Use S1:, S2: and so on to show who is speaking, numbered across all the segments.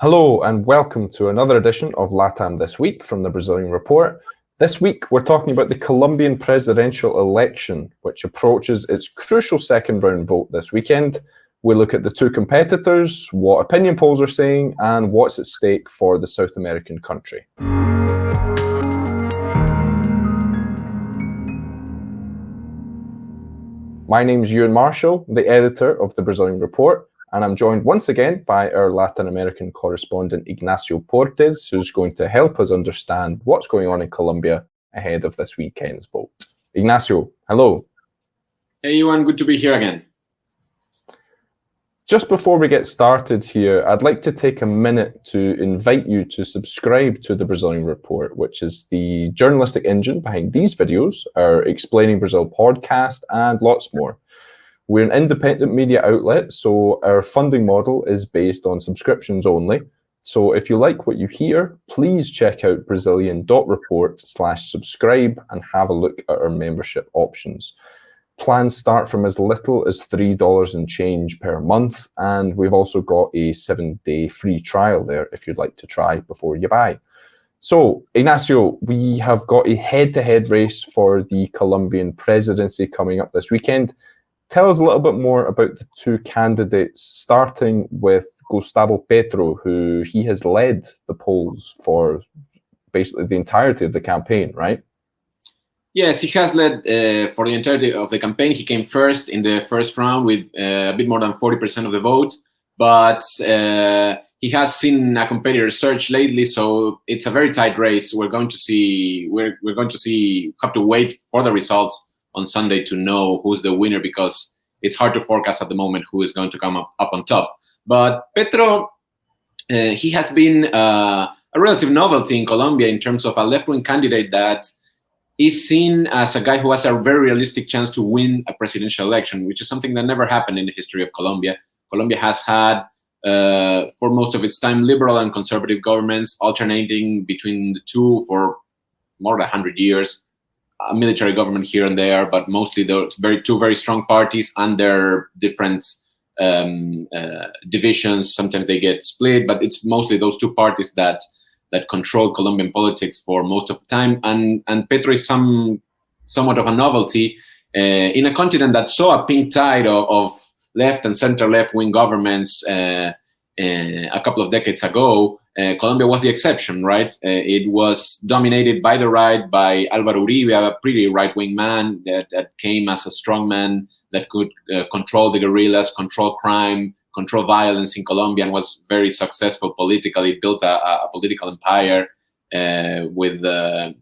S1: Hello and welcome to another edition of LATAM This Week from the Brazilian Report. This week we're talking about the Colombian presidential election, which approaches its crucial second round vote this weekend. We look at the two competitors, what opinion polls are saying, and what's at stake for the South American country. My name's Euan Marshall, the editor of the Brazilian Report, and I'm joined once again by our Latin American correspondent Ignacio Portes, who's going to help us understand what's going on in Colombia ahead of this weekend's vote. Ignacio, hello.
S2: Hey, Euan, good to be here again.
S1: Just before we get started here, I'd like to take a minute to invite you to subscribe to the Brazilian Report, which is the journalistic engine behind these videos, our Explaining Brazil podcast, and lots more. We're an independent media outlet, so our funding model is based on subscriptions only. So if you like what you hear, please check out brazilian.report/subscribe and have a look at our membership options. Plans start from as little as $3 and change per month, and we've also got a 7-day free trial there if you'd like to try before you buy. So, Ignacio, we have got a head-to-head race for the Colombian presidency coming up this weekend. Tell us a little bit more about the two candidates, starting with Gustavo Petro, who he has led the polls for basically the entirety of the campaign, right?
S2: Yes, he has led for the entirety of the campaign. He came first in the first round with a bit more than 40% of the vote, but he has seen a competitor surge lately, so it's a very tight race. We're going to see. Have to wait for the results on Sunday to know who's the winner, because it's hard to forecast at the moment who is going to come up on top. But Petro, he has been a relative novelty in Colombia in terms of a left-wing candidate that is seen as a guy who has a very realistic chance to win a presidential election, which is something that never happened in the history of Colombia. Colombia has had, for most of its time, liberal and conservative governments alternating between the two for more than 100 years. A military government here and there, but mostly the two very strong parties and their different divisions. Sometimes they get split, but it's mostly those two parties that control Colombian politics for most of the time. And Petro is somewhat of a novelty in a continent that saw a pink tide of left and center left-wing governments a couple of decades ago. Colombia was the exception, right? It was dominated by the right, by Álvaro Uribe, a pretty right-wing man that came as a strongman that could control the guerrillas, control crime, control violence in Colombia, and was very successful politically. Built a political empire with the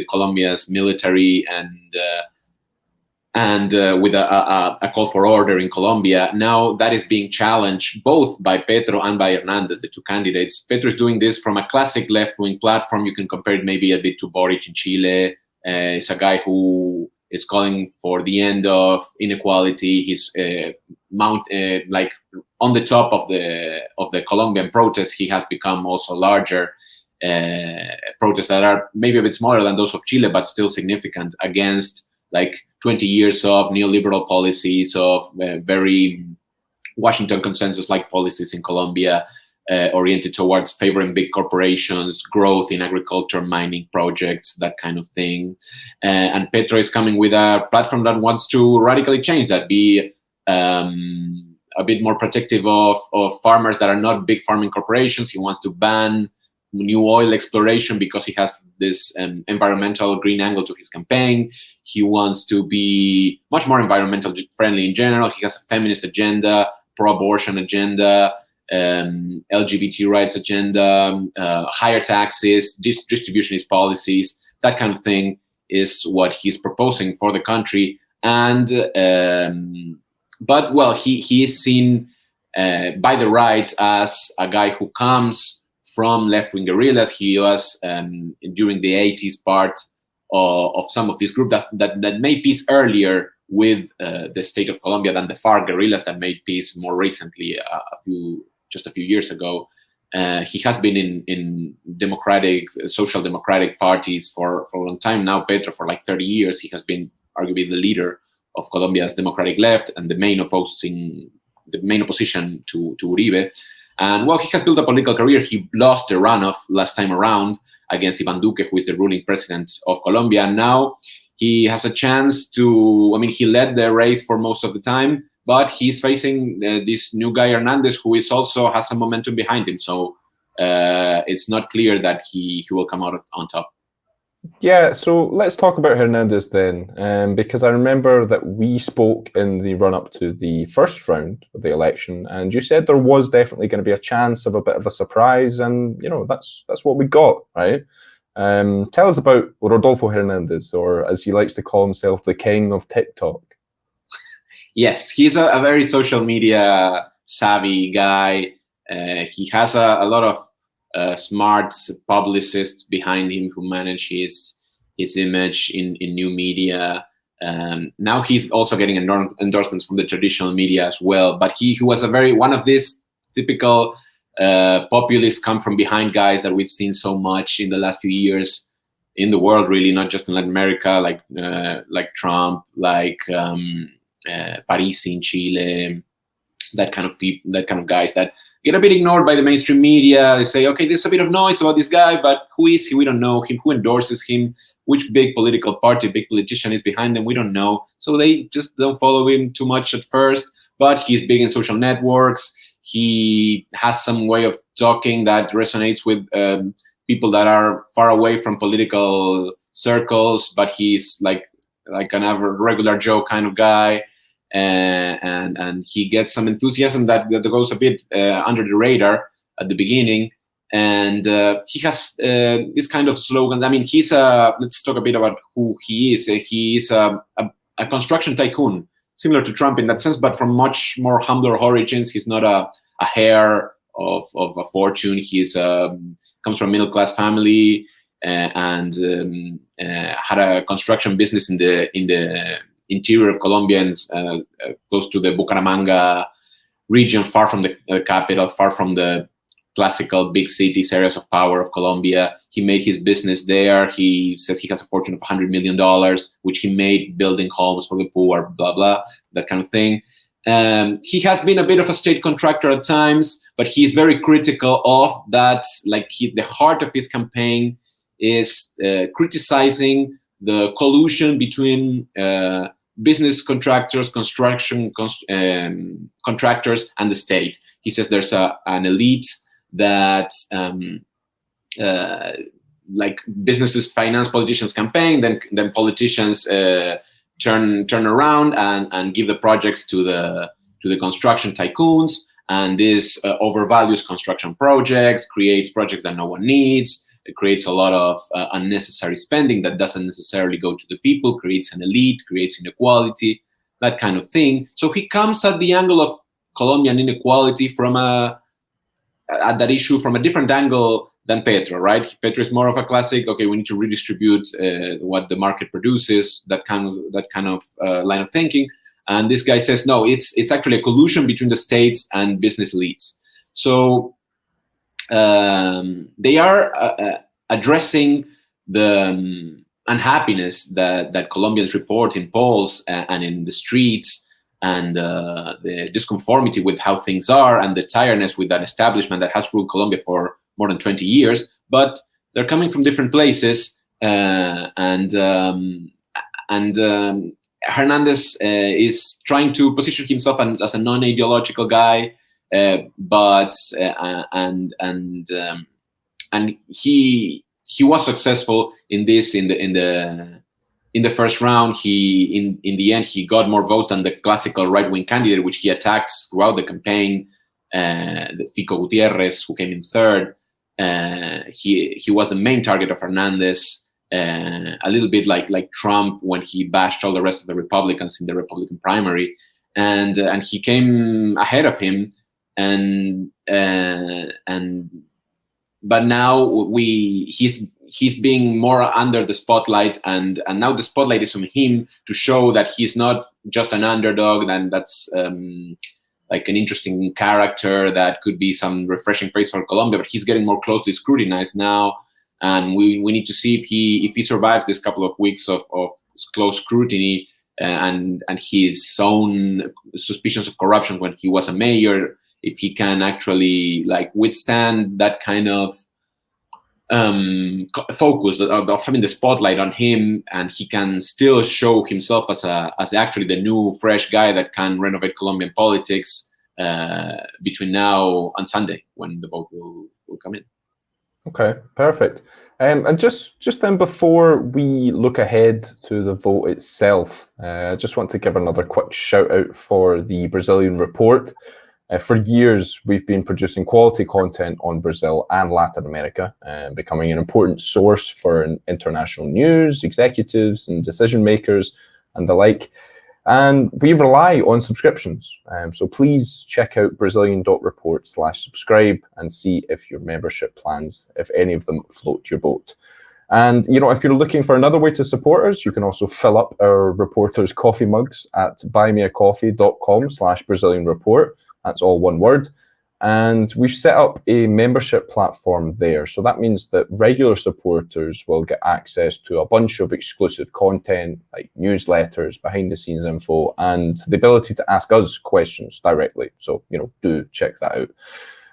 S2: Colombia's military and with a call for order in Colombia. Now that is being challenged both by Petro and by Hernández, the two candidates. Petro is doing this from a classic left-wing platform. You can compare it maybe a bit to Boric in Chile. It's a guy who is calling for the end of inequality. He's like on the top of the Colombian protests. He has become also larger protests that are maybe a bit smaller than those of Chile, but still significant, against like 20 years of neoliberal policies, of very Washington consensus-like policies in Colombia, oriented towards favoring big corporations, growth in agriculture, mining projects, that kind of thing. And Petro is coming with a platform that wants to radically change that, be a bit more protective of farmers that are not big farming corporations. He wants to ban new oil exploration because he has this environmental green angle to his campaign. He wants to be much more environmentally friendly in general. He has a feminist agenda, pro-abortion agenda, LGBT rights agenda, higher taxes, distributionist policies, that kind of thing is what he's proposing for the country. And but he is seen by the right as a guy who comes from left-wing guerrillas. He was during the 80s part of some of these groups that made peace earlier with the state of Colombia than the FARC guerrillas that made peace more recently, just a few years ago. He has been in social democratic parties for a long time now. Petro, for like 30 years, he has been arguably the leader of Colombia's democratic left and the main opposition to Uribe. And well, he has built a political career. He lost the runoff last time around against Iván Duque, who is the ruling president of Colombia. And now he has a chance to, he led the race for most of the time, but he's facing this new guy, Hernández, who is also has some momentum behind him. So it's not clear that he will come out on top.
S1: Yeah, so let's talk about Hernández then, because I remember that we spoke in the run-up to the first round of the election, and you said there was definitely going to be a chance of a bit of a surprise, and that's what we got, right? Tell us about Rodolfo Hernandez, or as he likes to call himself, the king of TikTok.
S2: Yes, he's a very social media savvy guy. He has a lot of smart publicists behind him who manage his image in new media. Now he's also getting endorsements from the traditional media as well. But he was one of these typical populist come from behind guys that we've seen so much in the last few years in the world, really, not just in Latin America, like Trump, like Parisi in Chile, that kind of people, that kind of guys that get a bit ignored by the mainstream media. They say, okay, there's a bit of noise about this guy, but who is he? We don't know him. Who endorses him? Which big political party, big politician is behind them? We don't know. So they just don't follow him too much at first, but he's big in social networks. He has some way of talking that resonates with people that are far away from political circles, but he's like an regular Joe kind of guy. And he gets some enthusiasm that goes a bit under the radar at the beginning, and he has this kind of slogan. Let's talk a bit about who he is. He is a construction tycoon, similar to Trump in that sense, but from much more humbler origins. He's not a heir of a fortune. He's comes from a middle-class family and had a construction business in the interior of Colombia, and close to the Bucaramanga region, far from the capital, far from the classical big cities, areas of power of Colombia. He made his business there. He says he has a fortune of $100 million, which he made building homes for the poor, blah, blah, that kind of thing. He has been a bit of a state contractor at times, but he's very critical of that. The heart of his campaign is criticizing the collusion between business contractors, construction contractors, and the state. He says there's an elite that businesses finance politicians' campaign, then politicians turn around and give the projects to the construction tycoons, and this overvalues construction projects, creates projects that no one needs. It creates a lot of unnecessary spending that doesn't necessarily go to the people, creates an elite, creates inequality, that kind of thing. So he comes at the angle of Colombian inequality at that issue from a different angle than Petro, right? Petro is more of a classic, okay, we need to redistribute what the market produces, that kind of line of thinking. And this guy says, no, it's actually a collusion between the states and business elites. So they are addressing the unhappiness that Colombians report in polls and in the streets, and the disconformity with how things are, and the tiredness with that establishment that has ruled Colombia for more than 20 years. But they're coming from different places, and Hernández is trying to position himself as a non-ideological guy. But he was successful in this in the first round. In the end he got more votes than the classical right-wing candidate, which he attacked throughout the campaign, the Fico Gutierrez, who came in third. He was the main target of Hernández, a little bit like Trump when he bashed all the rest of the Republicans in the Republican primary, and he came ahead of him. But now he's being more under the spotlight, and now the spotlight is on him to show that he's not just an underdog, and that's like an interesting character that could be some refreshing face for Colombia, but he's getting more closely scrutinized now, and we need to see if he survives this couple of weeks of close scrutiny and his own suspicions of corruption when he was a mayor if he can actually like withstand that kind of focus of having the spotlight on him, and he can still show himself as actually the new fresh guy that can renovate Colombian politics between now and Sunday when the vote will come in.
S1: Okay, perfect. And just then, before we look ahead to the vote itself, I just want to give another quick shout out for the Brazilian report. For years, we've been producing quality content on Brazil and Latin America, becoming an important source for international news, executives and decision makers and the like. And we rely on subscriptions. So please check out Brazilian.report/subscribe and see if your membership plans, if any of them float your boat. And, if you're looking for another way to support us, you can also fill up our reporters' coffee mugs at buymeacoffee.com/Brazilian Report. That's all one word. And we've set up a membership platform there. So that means that regular supporters will get access to a bunch of exclusive content, like newsletters, behind the scenes info, and the ability to ask us questions directly. So, do check that out.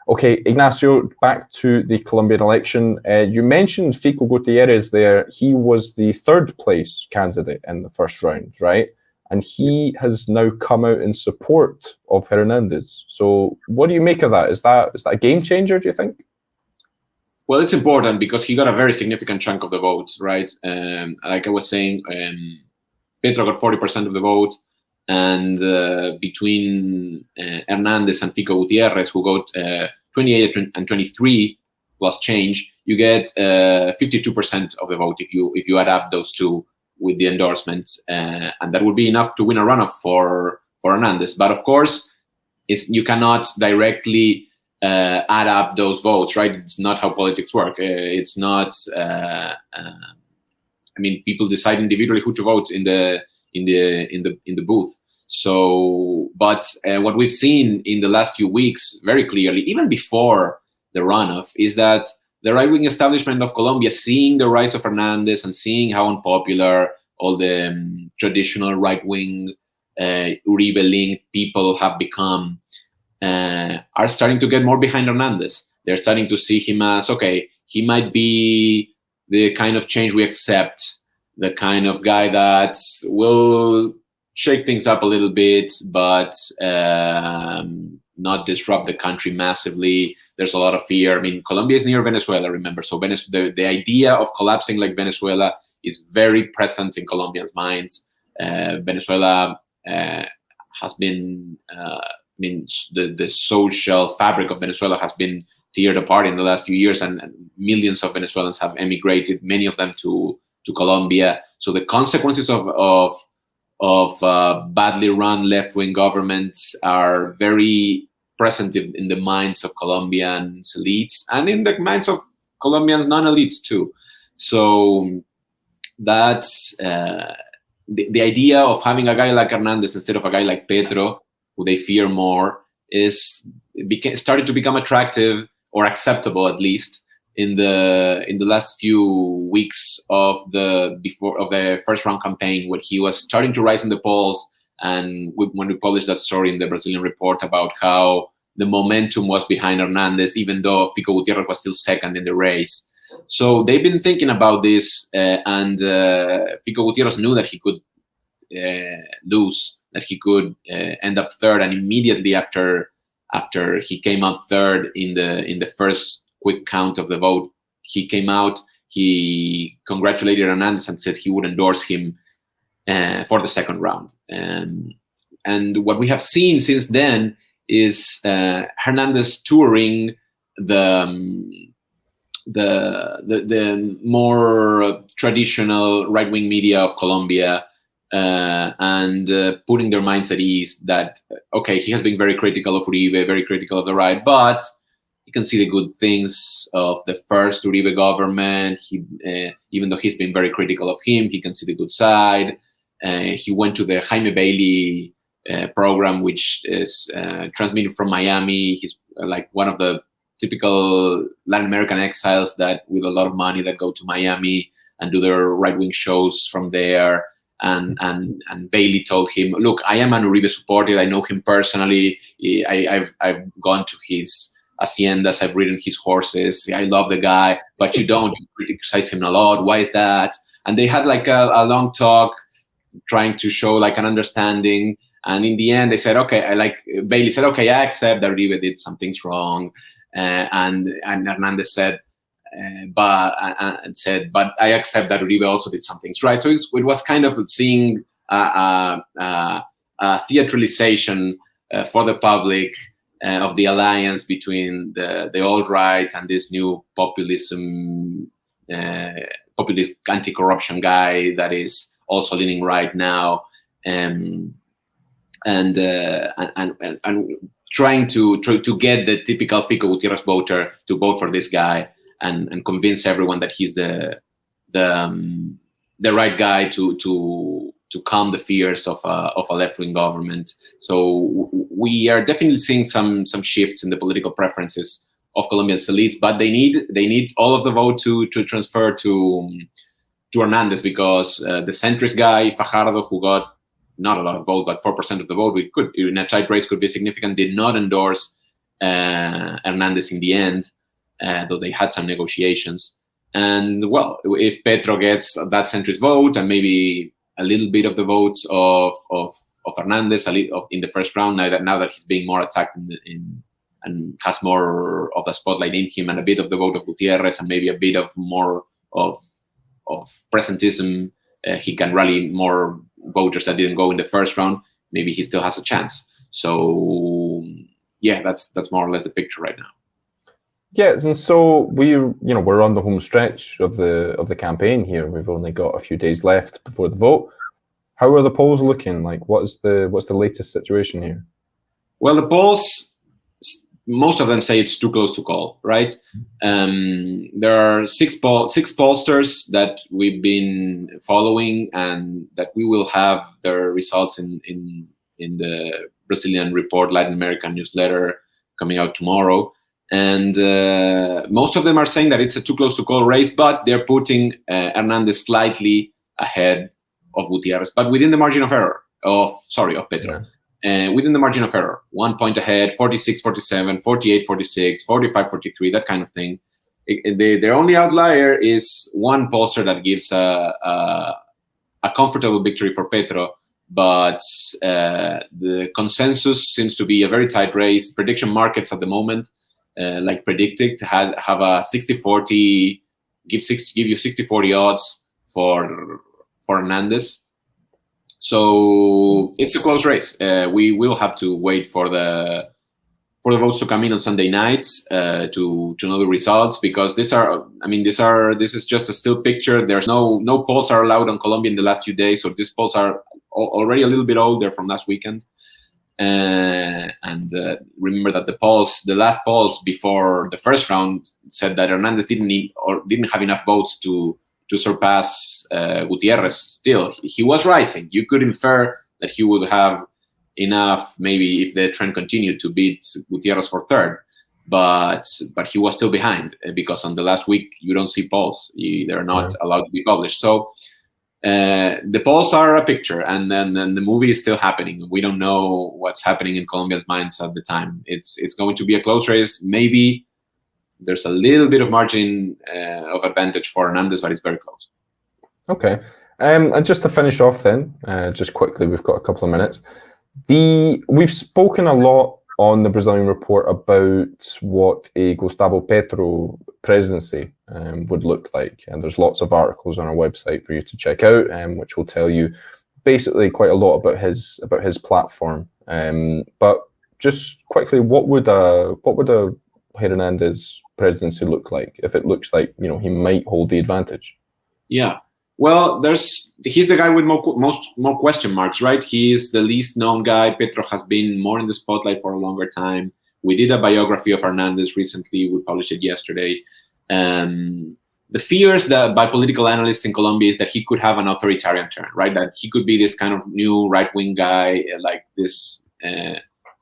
S1: Okay, Ignacio, back to the Colombian election. You mentioned Fico Gutierrez there. He was the third place candidate in the first round, right? And he has now come out in support of Hernández. So what do you make of that? Is that a game changer, do you think?
S2: Well, it's important because he got a very significant chunk of the vote, right? Like I was saying, Petro got 40% of the vote. And between Hernández and Fico Gutierrez, who got 28 and 23 plus change, you get 52% of the vote if you add up those two with the endorsement, and that would be enough to win a runoff for Hernández. But of course, you cannot directly add up those votes, right? It's not how politics work. It's not. People decide individually who to vote in the booth. So, but what we've seen in the last few weeks, very clearly, even before the runoff, is that the right-wing establishment of Colombia, seeing the rise of Hernández and seeing how unpopular all the traditional right-wing Uribe-linked people have become, are starting to get more behind Hernández. They're starting to see him as, okay, he might be the kind of change we accept, the kind of guy that will shake things up a little bit, but not disrupt the country massively. There's a lot of fear. Colombia is near Venezuela, remember. So the idea of collapsing like Venezuela is very present in Colombians' minds. Venezuela has been, the social fabric of Venezuela has been teared apart in the last few years, and millions of Venezuelans have emigrated, many of them to Colombia. So the consequences of badly run left-wing governments are very present in the minds of Colombians elites and in the minds of Colombians non-elites too. So that's the idea of having a guy like Hernández instead of a guy like Petro, who they fear more, started to become attractive or acceptable, at least in the last few weeks of the first round campaign, when he was starting to rise in the polls. And when we published that story in the Brazilian report about how the momentum was behind Hernández, even though Fico Gutierrez was still second in the race. So they've been thinking about this, and Fico Gutierrez knew that he could lose, that he could end up third. And immediately after he came out third in the first quick count of the vote, he came out, he congratulated Hernández and said he would endorse him for the second round. And what we have seen since then is Hernández touring the more traditional right-wing media of Colombia, and putting their minds at ease that, okay, he has been very critical of Uribe, very critical of the right, but you can see the good things of the first Uribe government. Even though he's been very critical of him, he can see the good side. He went to the Jaime Bailey program, which is transmitted from Miami. He's like one of the typical Latin American exiles that with a lot of money that go to Miami and do their right-wing shows from there. and Bailey told him, "Look, I am an Uribe supporter. I know him personally. I've gone to his haciendas. I've ridden his horses. I love the guy, but you don't. You criticize him a lot. Why is that?" And they had like a long talk, trying to show like an understanding. And in the end, they said, "Okay." Bailey said, "Okay, I accept that Uribe did some things wrong," and Hernández said, but I accept that Uribe also did some things right. So it was kind of seeing a theatralization for the public of the alliance between the old right and this new populist anti-corruption guy that is also leaning right now, and trying to get the typical Fico Gutierrez voter to vote for this guy. And convince everyone that he's the right guy to calm the fears of a left-wing government. So we are definitely seeing some shifts in the political preferences of Colombia's elites, but they need all of the vote to transfer to Hernández, because the centrist guy Fajardo, who got not a lot of vote, but 4% of the vote, we could in a tight race could be significant, did not endorse Hernández in the end. Though they had some negotiations. And well, if Petro gets that centrist vote and maybe a little bit of the votes of Hernández in the first round, now that he's being more attacked and has more of the spotlight in him, and a bit of the vote of Gutierrez, and maybe a bit of more of presentism, he can rally more voters that didn't go in the first round. Maybe he still has a chance. So yeah, that's more or less the picture right now.
S1: Yes, and so we're on the home stretch of the campaign here. We've only got a few days left before the vote. How are the polls looking? Like, what's the latest situation here?
S2: Well, the polls, most of them say it's too close to call, right? There are six pollsters that we've been following, and that we will have their results in the Brazilian Report Latin American newsletter coming out tomorrow. And most of them are saying that it's a too close to call race, but they're putting Hernández slightly ahead of Gutierrez, but within the margin of error of Petro. Within the margin of error, 1 point ahead, 46-47, 48-46, 45-43, that kind of thing. Their only outlier is one pollster that gives a comfortable victory for Petro, but the consensus seems to be a very tight race. Prediction markets at the moment, like predicted, have a 60-40, give you 60-40 odds for Hernández. So it's a close race. We will have to wait for the votes to come in on Sunday nights to know the results, because this is just a still picture. There's no polls are allowed on Colombia in the last few days, so these polls are already a little bit old. They're from last weekend. And remember that the last polls before the first round said that Hernández didn't have enough votes to surpass Gutierrez. Still, he was rising. You could infer that he would have enough, maybe if the trend continued, to beat Gutierrez for third. But he was still behind, because on the last week you don't see polls. They're not allowed to be published. So the polls are a picture, and then the movie is still happening. We don't know what's happening in Colombia's minds at the time. It's going to be a close race. Maybe there's a little bit of margin of advantage for Hernández, but it's very close. Okay.
S1: And just to finish off then, just quickly, we've got a couple of minutes. We've spoken a lot on the Brazilian Report about what a Gustavo Petro presidency would look like. And there's lots of articles on our website for you to check out, which will tell you basically quite a lot about his platform. But just quickly, what would a Hernández presidency look like if it looks like he might hold the advantage?
S2: Yeah. Well, he's the guy with more question marks, right? He's the least known guy. Petro has been more in the spotlight for a longer time. We did a biography of Hernández recently. We published it yesterday. The fears by political analysts in Colombia is that he could have an authoritarian turn, right? That he could be this kind of new right-wing guy, like this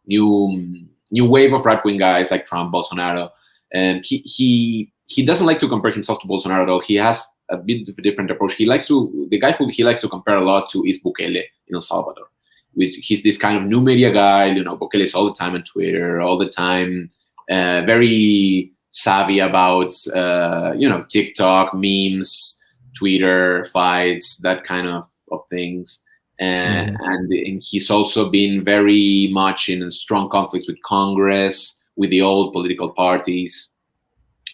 S2: new wave of right-wing guys like Trump, Bolsonaro. And he doesn't like to compare himself to Bolsonaro at all. He has a bit of a different approach. He likes to compare a lot to is Bukele in El Salvador. He's this kind of new media guy. Bukele is all the time on Twitter, all the time, very savvy about TikTok, memes, Twitter, fights, that kind of things. And he's also been very much in strong conflicts with Congress, with the old political parties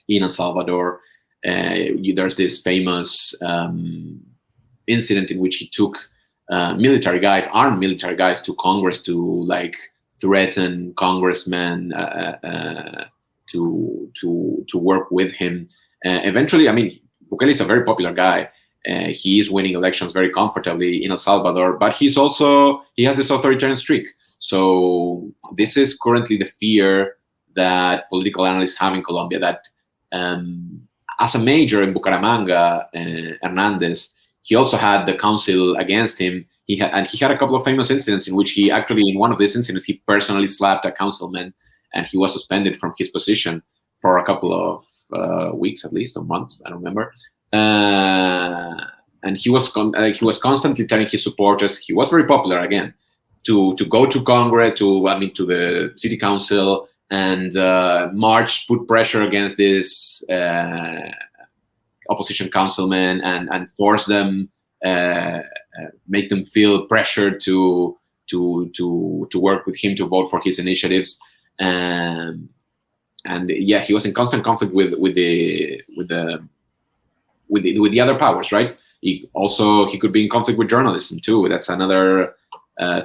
S2: in El Salvador. There's this famous incident in which he took armed military guys to Congress to threaten congressmen to work with him. Eventually, Bukele is a very popular guy. He is winning elections very comfortably in El Salvador, but he has this authoritarian streak. So this is currently the fear that political analysts have in Colombia, that as a mayor in Bucaramanga, Hernández, he also had the council against him. He had a couple of famous incidents in which he actually, in one of these incidents, he personally slapped a councilman, and he was suspended from his position for a couple of weeks at least, or months, I don't remember. And he was constantly telling his supporters, he was very popular again, to go to Congress, to the city council, and march, put pressure against this opposition councilmen, and force them, make them feel pressured to work with him, to vote for his initiatives. And yeah, he was in constant conflict with the other powers, right? He could be in conflict with journalism too. That's another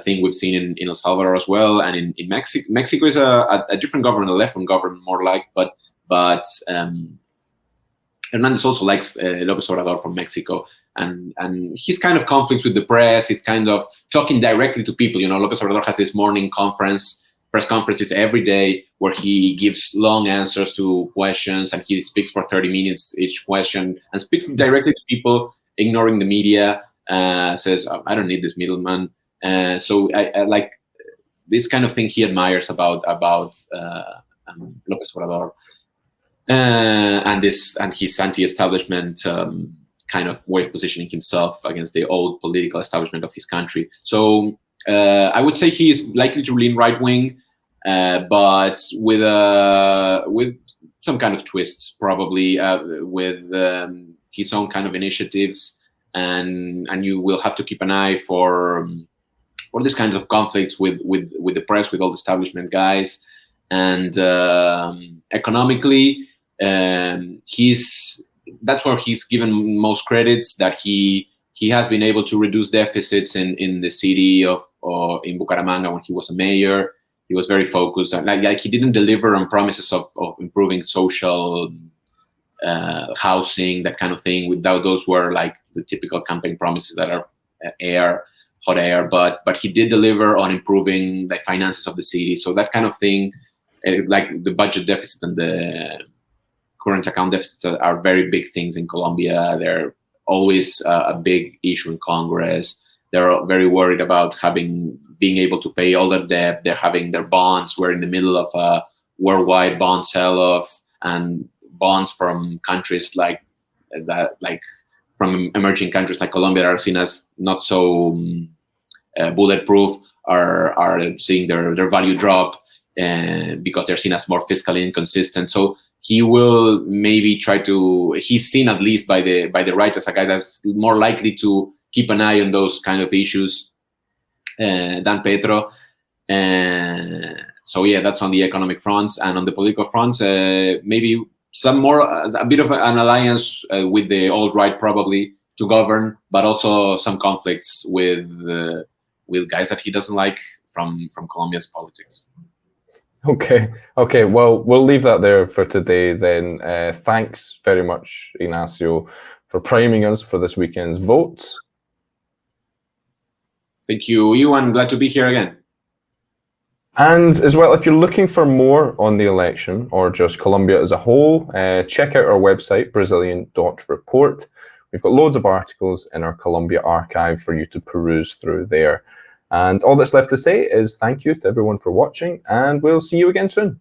S2: thing we've seen in El Salvador as well, and in Mexico. Mexico is a different government, a left-wing government, more like. But Hernández also likes López Obrador from Mexico, and he's kind of conflicts with the press. He's kind of talking directly to people. López Obrador has this morning press conferences every day, where he gives long answers to questions, and he speaks for 30 minutes each question, and speaks directly to people, ignoring the media. Says, I don't need this middleman. So I like this kind of thing he admires about López Obrador, and his anti-establishment kind of way of positioning himself against the old political establishment of his country. So I would say he is likely to lean right wing, but with some kind of twists, probably with his own kind of initiatives, and you will have to keep an eye for these kinds of conflicts with the press, with all the establishment guys. And economically, that's where he's given most credits, that he has been able to reduce deficits in the city in Bucaramanga when he was a mayor. He was very focused. Like he didn't deliver on promises of improving social housing, that kind of thing. Without those were like the typical campaign promises that are hot air. But he did deliver on improving the finances of the city. So that kind of thing, like the budget deficit and the current account deficit, are very big things in Colombia. They're always a big issue in Congress. They're very worried about being able to pay all their debt. They're having their bonds. We're in the middle of a worldwide bond sell-off, and bonds from countries like that, like from emerging countries like Colombia, that are seen as not so bulletproof, are seeing their value drop, because they're seen as more fiscally inconsistent. So he will maybe he's seen, at least by the right, as a guy that's more likely to keep an eye on those kind of issues than Petro. So yeah, that's on the economic front. And on the political front, maybe a bit of an alliance with the alt-right, probably, to govern, but also some conflicts with guys that he doesn't like from Colombia's politics.
S1: Okay. Well, we'll leave that there for today then. Thanks very much, Ignacio, for priming us for this weekend's vote.
S2: Thank you, Euan. Glad to be here again.
S1: And as well, if you're looking for more on the election, or just Colombia as a whole, check out our website, Brazilian.report. We've got loads of articles in our Colombia archive for you to peruse through there. And all that's left to say is thank you to everyone for watching, and we'll see you again soon.